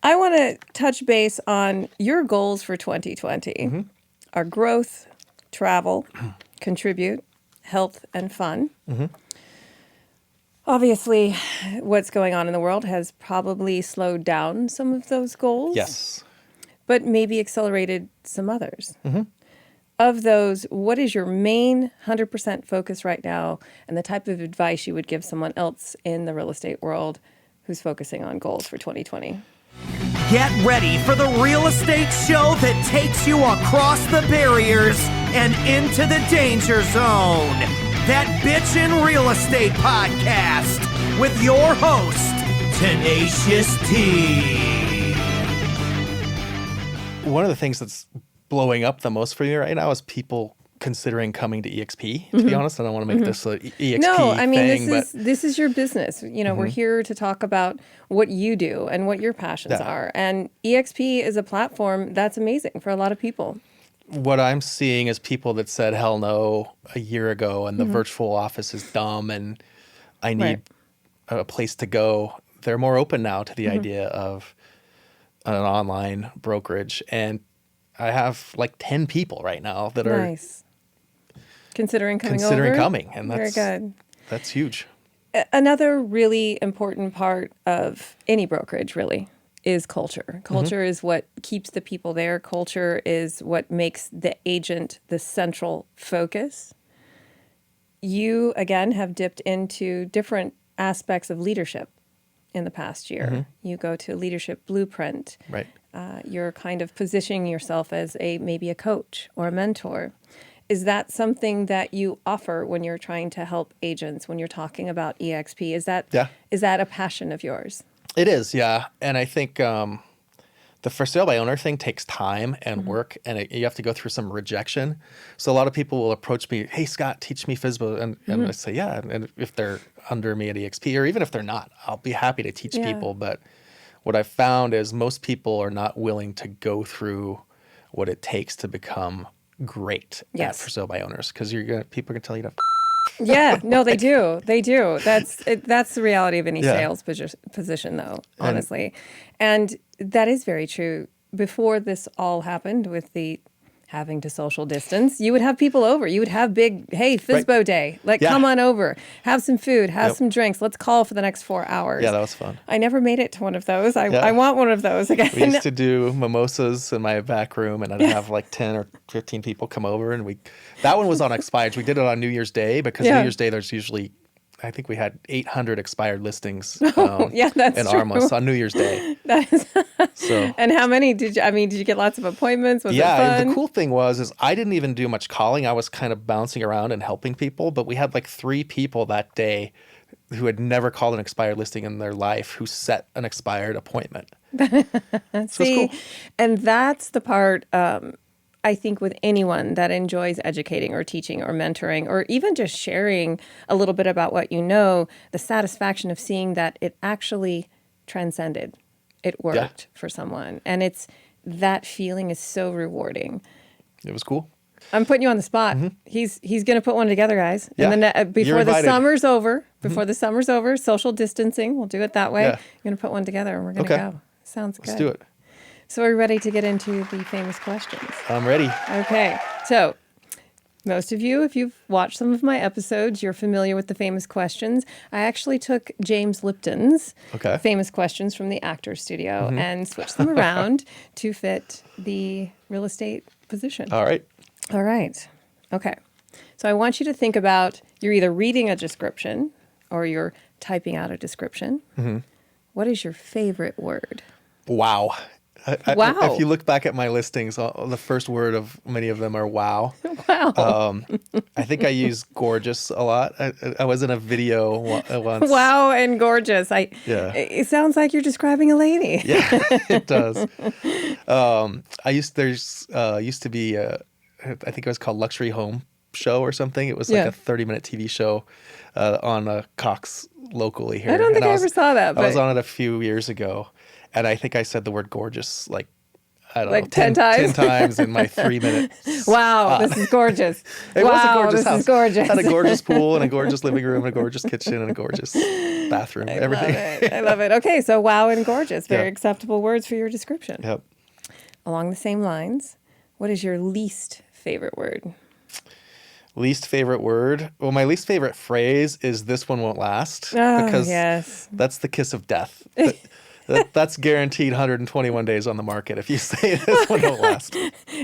I want to touch base on your goals for 2020 are growth, travel, contribute, health, and fun. Obviously, what's going on in the world has probably slowed down some of those goals. Yes. But maybe accelerated some others. Of those, what is your main 100% focus right now and the type of advice you would give someone else in the real estate world who's focusing on goals for 2020? Get ready for the real estate show that takes you across the barriers and into the danger zone. That Bitchin' Real Estate Podcast with your host, Tenacious T. One of the things that's blowing up the most for me right now is people considering coming to EXP, to be honest. I don't want to make this an EXP No, I mean, thing, this is your business. You know, we're here to talk about what you do and what your passions are. And EXP is a platform that's amazing for a lot of people. What I'm seeing is people that said hell no a year ago and the virtual office is dumb and I need a place to go. They're more open now to the idea of an online brokerage. And I have like 10 people right now that are considering coming and Very good. That's huge. Another really important part of any brokerage really is culture. Culture is what keeps the people there. Culture is what makes the agent the central focus. You, again, have dipped into different aspects of leadership in the past year. You go to Leadership Blueprint. Right. You're kind of positioning yourself as maybe a coach or a mentor. Is that something that you offer when you're trying to help agents, when you're talking about EXP? Is that a passion of yours? It is, yeah. And I think the for sale by owner thing takes time and work, and you have to go through some rejection. So a lot of people will approach me, hey, Scott, teach me FSBO. And I say, yeah. And if they're under me at EXP, or even if they're not, I'll be happy to teach people. But what I've found is most people are not willing to go through what it takes to become great at for sale by owners, because people are going to tell you to no, they do. They do. That's the reality of any sales position, though, honestly. And that is very true. Before this all happened with the having to social distance, you would have people over. You would have big, hey, FSBO day. Come on over. Have some food. Have some drinks. Let's call for the next 4 hours. Yeah, that was fun. I never made it to one of those. I want one of those again. We used to do mimosas in my back room, and I'd have like 10 or 15 people come over. And that one was on expired. We did it on New Year's Day, because New Year's Day there's usually, I think we had 800 expired listings that's in true. Armos on New Year's Day. And how many did you get lots of appointments? Was it fun? The cool thing is I didn't even do much calling. I was kind of bouncing around and helping people, but we had like 3 people that day who had never called an expired listing in their life who set an expired appointment. So See, it's cool. And that's the part I think with anyone that enjoys educating or teaching or mentoring or even just sharing a little bit about what you know, the satisfaction of seeing that it actually transcended. It worked for someone. And that feeling is so rewarding. It was cool. I'm putting you on the spot. He's going to put one together, guys. And before the summer's over, social distancing, we'll do it that way. You're going to put one together and we're going to go. Sounds good. Let's do it. So are you ready to get into the famous questions? I'm ready. Okay. So most of you, if you've watched some of my episodes, you're familiar with the famous questions. I actually took James Lipton's famous questions from the Actors Studio and switched them around to fit the real estate position. All right. Okay. So I want you to think about, you're either reading a description or you're typing out a description. What is your favorite word? Wow. Wow. If you look back at my listings, the first word of many of them are wow. Wow. I think I use gorgeous a lot. I was in a video once. Wow and gorgeous. It sounds like you're describing a lady. Yeah, it does. Used to be, I think it was called Luxury Home Show or something. It was like a 30-minute TV show on Cox locally here. I don't think I ever saw that. I was on it a few years ago. And I think I said the word gorgeous like, I don't know, 10 times? 10 times in my 3 minutes. Wow, this is gorgeous. It was a gorgeous house. Is gorgeous. Had a gorgeous pool and a gorgeous living room and a gorgeous kitchen and a gorgeous bathroom, I everything. love it. I love it. Okay, so wow and gorgeous. Very Yeah. acceptable words for your description. Yep. Along the same lines, what is your least favorite word? Least favorite word? Well, my least favorite phrase is "this one won't last" Oh, because yes. that's the kiss of death. That's guaranteed 121 days on the market if you say this one won't last.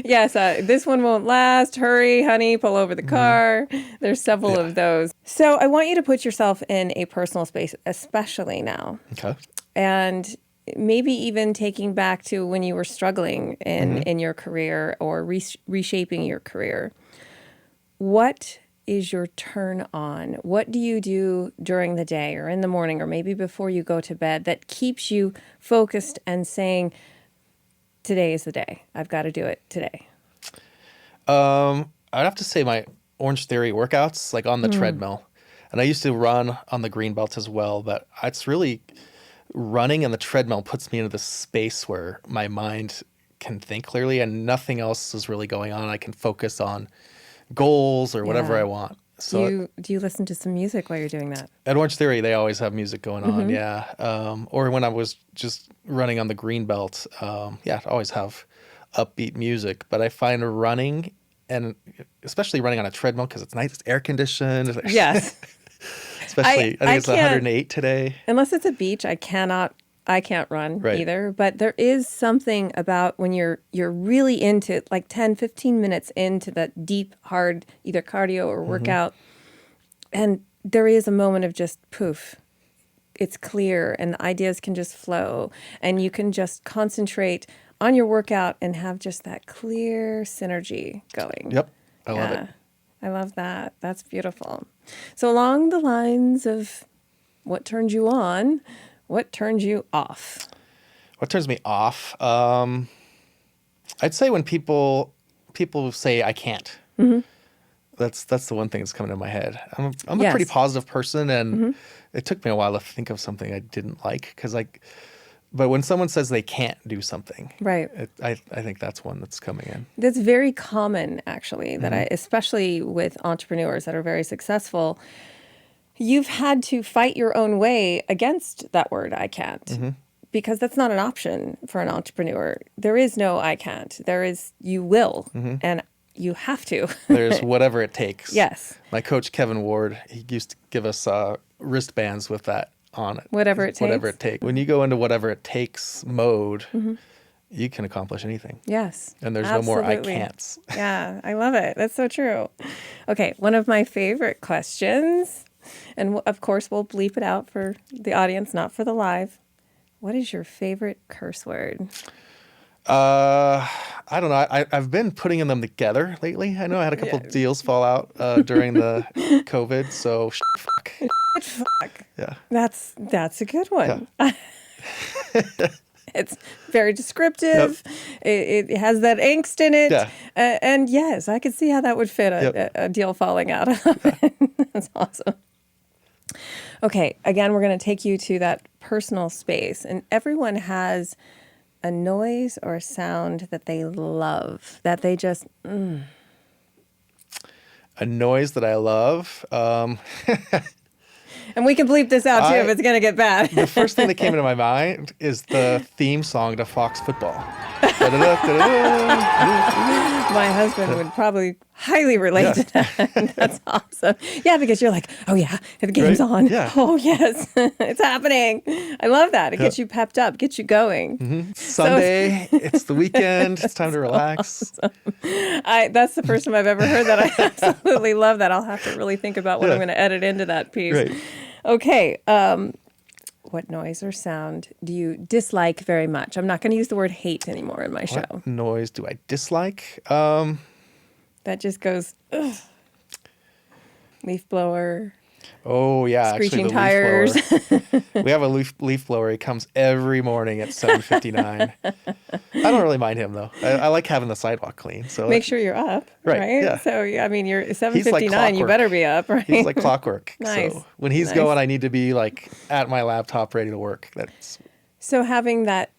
Yes, this one won't last. Hurry, honey, pull over the car. There's several of those. So I want you to put yourself in a personal space, especially now. Okay. And maybe even taking back to when you were struggling in your career or reshaping your career. What is your turn on? What do you do during the day or in the morning or maybe before you go to bed that keeps you focused and saying, today is the day. I've got to do it today. I'd have to say my Orange Theory workouts, like on the treadmill. And I used to run on the green belt as well, but it's really running on the treadmill puts me into this space where my mind can think clearly and nothing else is really going on. I can focus on goals or whatever Yeah. I want. So Do you listen to some music while you're doing that? at Orange Theory, they always have music going on. Yeah. Or when I was just running on the green belt, I always have upbeat music. But I find running, and especially running on a treadmill because it's nice, it's air conditioned. Yes. Especially, I think it's can't- 108 today. Unless it's a beach, I can't run Right. either. But there is something about when you're really into like 10, 15 minutes into that deep, hard, either cardio or workout. And there is a moment of just poof. It's clear and the ideas can just flow and you can just concentrate on your workout and have just that clear synergy going. Yep. I love it. I love that. That's beautiful. So along the lines of what turns you on, what turns you off? What turns me off? I'd say when people say I can't. That's the one thing that's coming to my head. I'm a pretty Yes. positive person, and it took me a while to think of something I didn't like but when someone says they can't do something, Right. I think that's one that's coming in. That's very common, actually, that especially with entrepreneurs that are very successful, you've had to fight your own way against that word, I can't, because that's not an option for an entrepreneur. There is no I can't. There is you will, and you have to. There's whatever it takes. Yes. My coach, Kevin Ward, he used to give us wristbands with that on it. Whatever it Whatever takes. it takes. When you go into whatever it takes mode, you can accomplish anything. Yes. And there's no more I absolutely. can'ts. Yeah, I love it. That's so true. Okay, one of my favorite questions, and of course we'll bleep it out for the audience, not for the live. What is your favorite curse word? I don't know. I've been putting them together lately. I know I had a couple deals fall out during the COVID, so fuck. Fuck. Yeah. That's a good one. It's very descriptive. It has that angst in it. Yeah. And yes, I could see how that would fit a deal falling out. That's awesome. Okay, again, we're going to take you to that personal space. And everyone has a noise or a sound that they love, that they just, A noise that I love. and we can bleep this out too if it's going to get bad. The first thing that came into my mind is the theme song to Fox Football. Da-da-da-da-da. My husband would probably highly relate to that. That's awesome. Yeah, because you're like, oh yeah, the game's Right? on. Yeah. Oh yes, it's happening. I love that. It gets you pepped up, gets you going. Sunday, it's the weekend. It's time to relax. That's the first time I've ever heard that. I absolutely love that. I'll have to really think about what I'm going to edit into that piece. Right. Okay. What noise or sound do you dislike very much? I'm not going to use the word hate anymore in my show. What noise do I dislike? That just goes, ugh. Leaf blower. Oh yeah, Screeching actually, tires. Leaf blower. We have a leaf blower. He comes every morning at 7:59. I don't really mind him though. I like having the sidewalk clean. So Make sure you're up, Right, yeah. So, I mean, you're He's 7:59, you clockwork. better be up, right? He's like clockwork. Nice. So when he's Nice. going, I need to be like at my laptop ready to work. That's So having that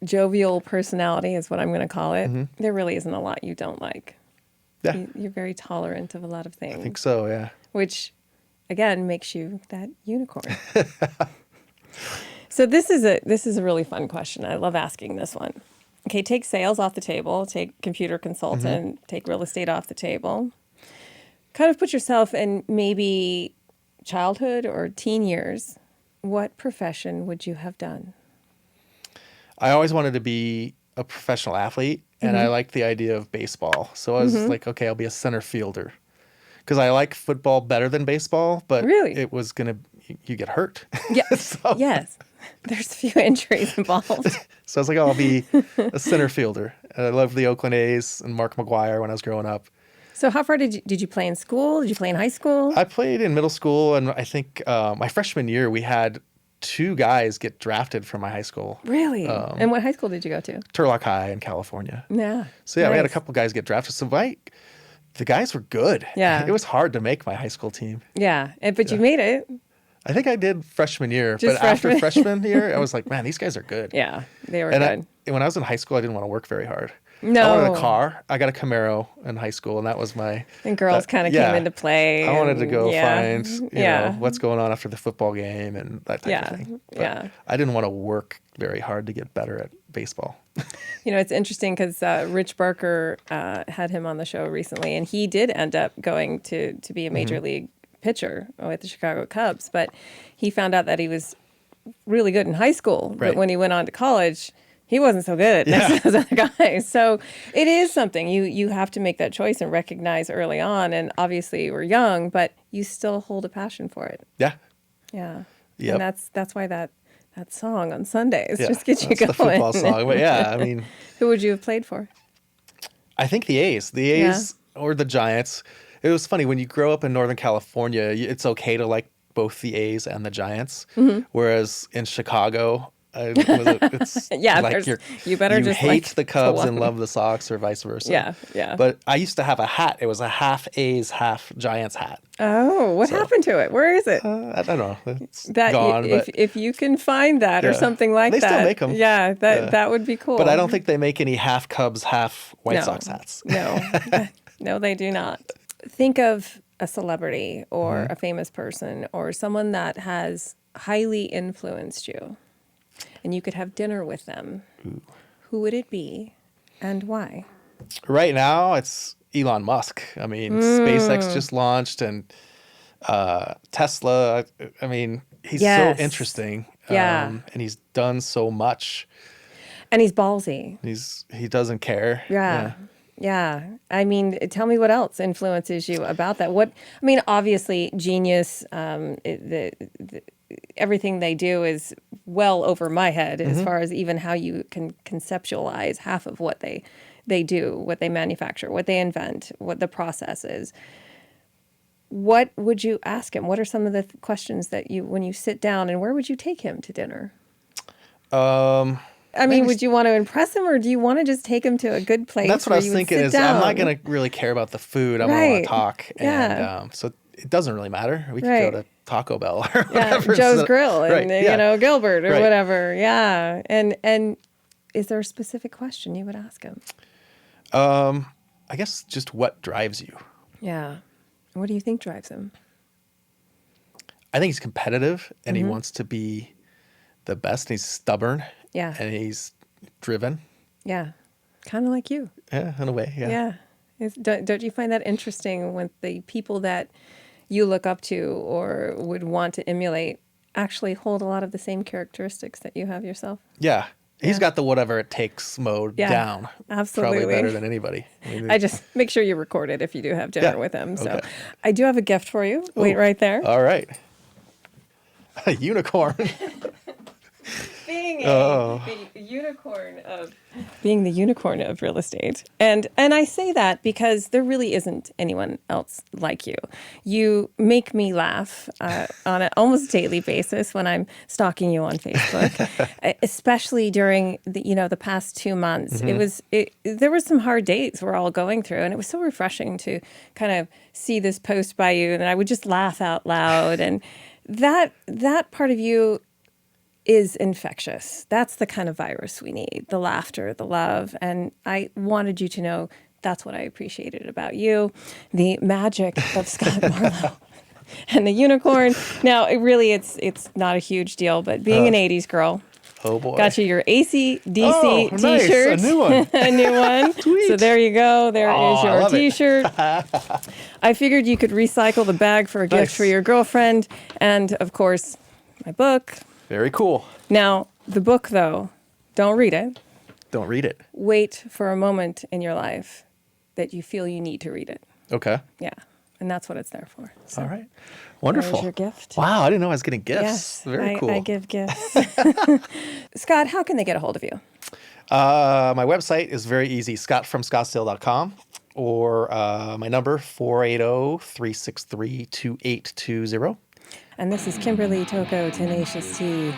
jovial personality is what I'm going to call it. There really isn't a lot you don't like. yeah. You're very tolerant of a lot of things. I think so. Yeah. Which again, makes you that unicorn. So this is a really fun question. I love asking this one. Okay, take sales off the table, take computer consultant, take real estate off the table. Kind of put yourself in maybe childhood or teen years. What profession would you have done? I always wanted to be a professional athlete, and I liked the idea of baseball. So I was like, okay, I'll be a center fielder. Because I like football better than baseball, but Really? it was going to, you get hurt. Yeah. So- Yes. There's a few injuries involved. So I was like, oh, I'll be a center fielder. And I loved the Oakland A's and Mark McGwire when I was growing up. So how far did you play in school? Did you play in high school? I played in middle school, and I think my freshman year we had 2 guys get drafted from my high school. Really? And what high school did you go to? Turlock High in California. Yeah. So yeah, we had a Nice. couple guys get drafted. So the guys were good. Yeah. It was hard to make my high school team. Yeah. But you made it. I think I did freshman year, Just but after freshman? freshman year, I was like, man, these guys are good. Yeah. They were And good. when I was in high school, I didn't want to work very hard. No. I wanted a car. I got a Camaro in high school, and that was my... And girls kind of yeah. came into play. I wanted to and- go yeah. find, you know, what's going on after the football game and that type Yeah. of thing. But Yeah. I didn't want to work very hard to get better at baseball. You know, it's interesting because Rich Barker had him on the show recently, and he did end up going to be a major league pitcher with the Chicago Cubs, but he found out that he was really good in high school, but Right. when he went on to college, he wasn't so good next to those other guys. So it is something you have to make that choice and recognize early on. And obviously, you were young, but you still hold a passion for it. Yeah. Yeah, Yep. and that's why that song on Sundays Yeah. just gets you That's going. the football song. But yeah, I mean, Who would you have played for? I think the A's. The A's or the Giants. It was funny, when you grow up in Northern California, it's okay to like both the A's and the Giants. Whereas in Chicago, it's Yeah, like you better you just hate like the Cubs and one. love the Sox or vice versa. Yeah, yeah. But I used to have a hat. It was a half A's, half Giants hat. Oh, what happened to it? Where is it? I don't know. It's That gone. if you can find that or Yeah. something like They that, still make 'em. Yeah, that would be cool. But I don't think they make any half Cubs, half White No. Sox hats. No, no, they do not. Think of a celebrity or Mm-hmm. a famous person or someone that has highly influenced you, and you could have dinner with them. Who would it be, and why? Right now, it's Elon Musk. I mean, Mm. SpaceX just launched, and Tesla. I mean, he's Yes. so interesting. Yeah. And he's done so much. And he's ballsy. He doesn't care. Yeah. I mean, tell me what else influences you about that. Obviously, genius. Everything they do is well over my head as far as even how you can conceptualize half of what they do, what they manufacture, what they invent, what the process is. What would you ask him? What are some of the questions that when you sit down, and where would you take him to dinner? Would you want to impress him, or do you want to just take him to a good place? That's what I where was you would thinking. sit Is I'm not down? going to really care about the food. I'm going to Right. want to talk. Yeah. And so it doesn't really matter. We could Right. go to Taco Bell or Yeah, whatever. Joe's So- Grill and Right, yeah. Gilbert or Right. whatever. Yeah, and is there a specific question you would ask him? I guess just what drives you. Yeah, what do you think drives him? I think he's competitive and Mm-hmm. he wants to be the best. And he's stubborn. Yeah. And he's driven. Yeah, kind of like you. Yeah, in a way. Yeah. Yeah. Don't you find that interesting when the people that you look up to or would want to emulate actually hold a lot of the same characteristics that you have yourself? Yeah. He's got the whatever it takes mode Yeah, down. absolutely. Probably better than anybody. I just make sure you record it if you do have dinner Yeah, with him. So okay. I do have a gift for you. Wait right there. All right. A unicorn. Being the unicorn of real estate. And I say that because there really isn't anyone else like you. You make me laugh on an almost daily basis when I'm stalking you on Facebook, especially during the past 2 months. There were some hard days we're all going through, and it was so refreshing to kind of see this post by you, and I would just laugh out loud. And that part of you is infectious. That's the kind of virus we need, the laughter, the love. And I wanted you to know that's what I appreciated about you, the magic of Scott Marlow. and the unicorn. Now, it's not a huge deal, but being an 80s girl, Oh boy. got you your AC/DC Oh, nice. t-shirt. A new one. A new one. Sweet. So there you go. There is I your love it. t-shirt. I figured you could recycle the bag for a gift Nice. for your girlfriend. And of course, my book. Very cool. Now, the book, though, don't read it. Don't read it. Wait for a moment in your life that you feel you need to read it. Okay. Yeah. And that's what it's there for. So All right. Wonderful. there's your gift. Wow, I didn't know I was getting gifts. Yes. Very cool. I give gifts. Scott, how can they get a hold of you? My website is very easy, scottfromscottsdale.com, or my number, 480-363-2820. And this is Kimberly Toko, Tenacious T.